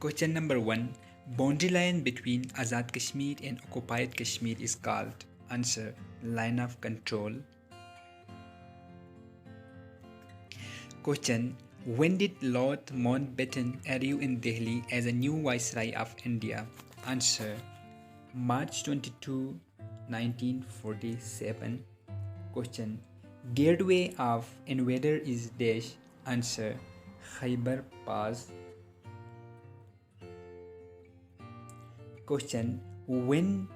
Question number 1. Boundary line between Azad Kashmir and occupied Kashmir is called. Answer. Line of control. Question. When did Lord Mountbatten arrive in Delhi as a new Viceroy of India? Answer. March 22, 1947. Question. Gateway of invader is dash. Answer. Khyber Pass. Question. When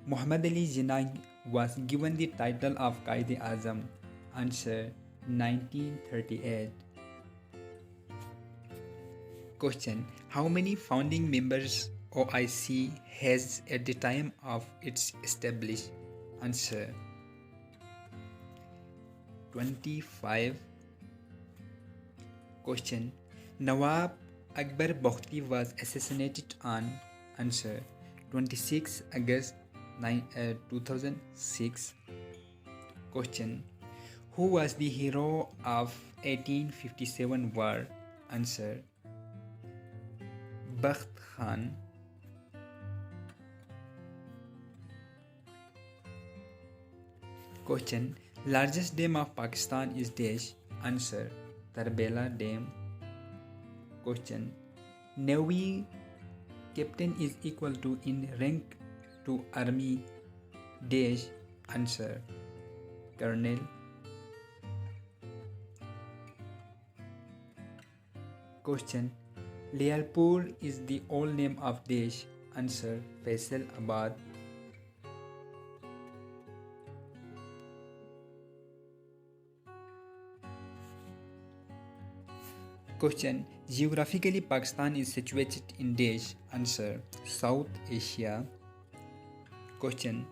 Muhammad Ali Jinnah was given the title of Qaid-e-Azam? Answer. 1938. Question. How many founding members OIC has at the time of its establishment? Answer. 25. Question. Nawab Akbar Bakhti was assassinated on. Answer. 26 August 2006. Question. Who was the hero of 1857 war? Answer. Bakht Khan. Question. Largest dam of Pakistan is dash. Answer. Tarbela Dam. Question. Navy captain is equal to in rank to army dash. Answer. Colonel. Question. Lialpur is the old name of dash. Answer. Faisalabad. Question. Geographically, Pakistan is situated in dash. Answer. South Asia. Question.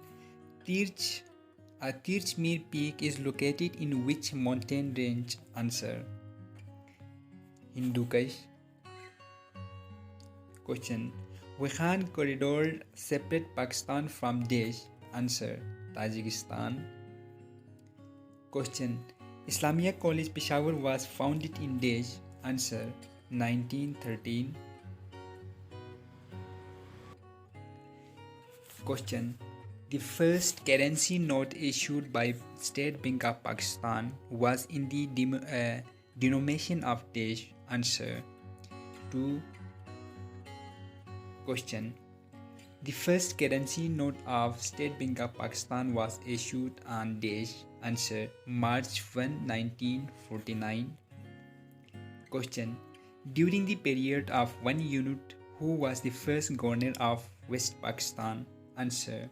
Tirchmere Peak is located in which mountain range? Answer. Hindu Kush. Question. Wakhan corridor separate Pakistan from dash. Answer. Tajikistan. Question. Islamiyat College Peshawar was founded in dash. Answer. 1913. Question. The first currency note issued by State Bank of Pakistan was in the denomination of dash. Answer. 2. Question. The first currency note of State Bank of Pakistan was issued on dash. Answer. March 1, 1949. Question. During the period of 1 unit, who was the first governor of West Pakistan? Answer.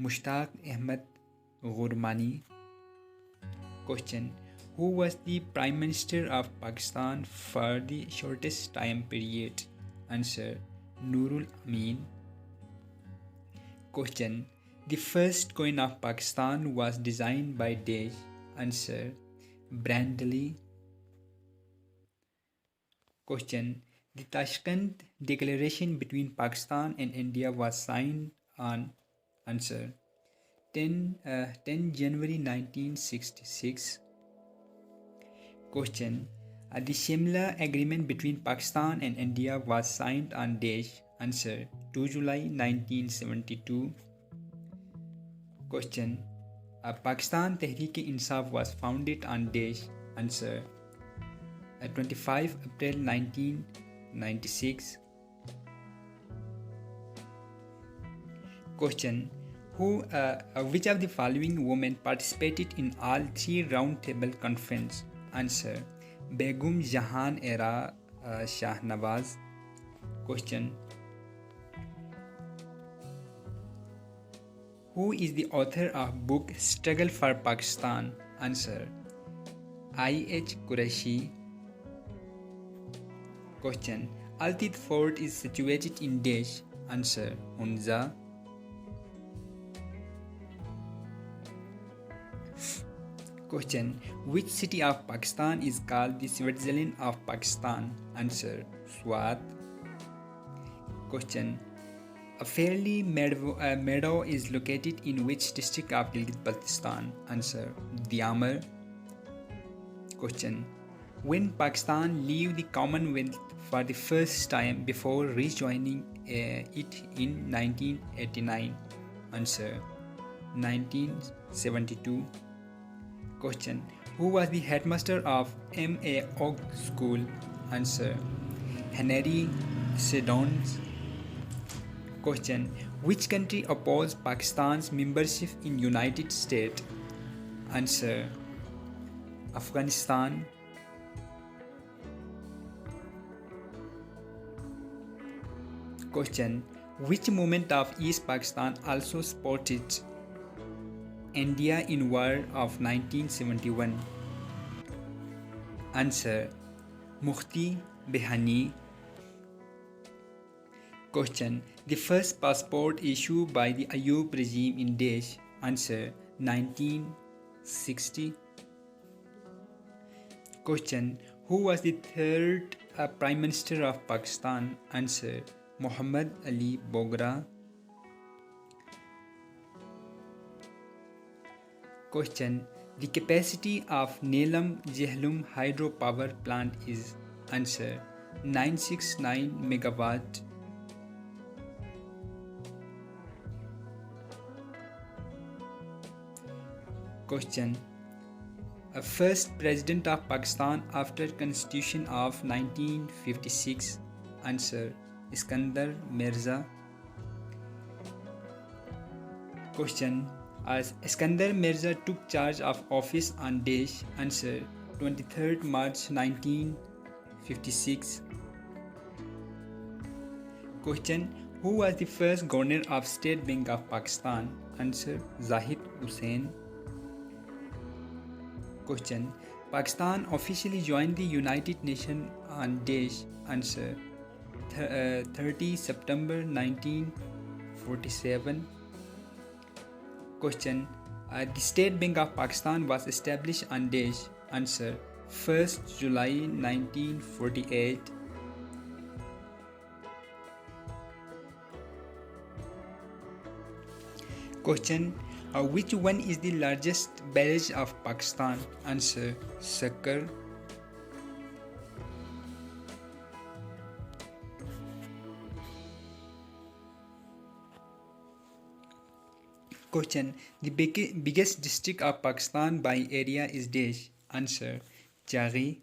Mushtaq Ahmed Ghurmani. Question. Who was the Prime Minister of Pakistan for the shortest time period? Answer. Nurul Amin. Question. The first coin of Pakistan was designed by dash. Answer. Brandley. Question. The Tashkent Declaration between Pakistan and India was signed on. Answer. 10 January 1966. Question. The Shimla Agreement between Pakistan and India was signed on dash. Answer. 2 July 1972. Question. Pakistan Tehreek-e-Insaf was founded on dash. Answer. 25 April 1996. Question. Which of the following women participated in all 3 round table conference? Answer. Begum Jahan Era Shahnawaz. Question. Who is the author of book Struggle for Pakistan? Answer. I.H. Qureshi. Question. Al-Tith Fort is situated in dash. Answer. Hunza. Question. Which city of Pakistan is called the Switzerland of Pakistan? Answer. Swat. Question. A fairly meadow is located in which district of Gilgit-Baltistan? Answer. Diamar. Question. When Pakistan leave the Commonwealth for the first time before rejoining it in 1989? Answer: 1972. Question: Who was the headmaster of M.A. Og School? Answer: Henry Sedons. Question: Which country opposed Pakistan's membership in United States? Answer: Afghanistan. Question: Which movement of East Pakistan also supported India in War of 1971? Answer: Mufti Behani. Question: The first passport issued by the Ayub regime in Desh? Answer: 1960. Question: Who was the third Prime Minister of Pakistan? Answer: Muhammad Ali Bogra. Question: The capacity of Nelam Jhelum hydropower plant is? Answer: 969 megawatt. Question: First President of Pakistan after Constitution of 1956? Answer: Iskandar Mirza. Question: As Iskandar Mirza took charge of office on Desh? Answer: 23rd March 1956. Question: Who was the first governor of State Bank of Pakistan? Answer: Zahid Hussain. Question: Pakistan officially joined the United Nations on Desh? Answer: 30 September 1947. Question: The State Bank of Pakistan was established on Desh? Answer: 1st July 1948. Question: Which one is the largest barrage of Pakistan? Answer: Sakar. Question: The biggest district of Pakistan by area is Desh? Answer: Chaghi.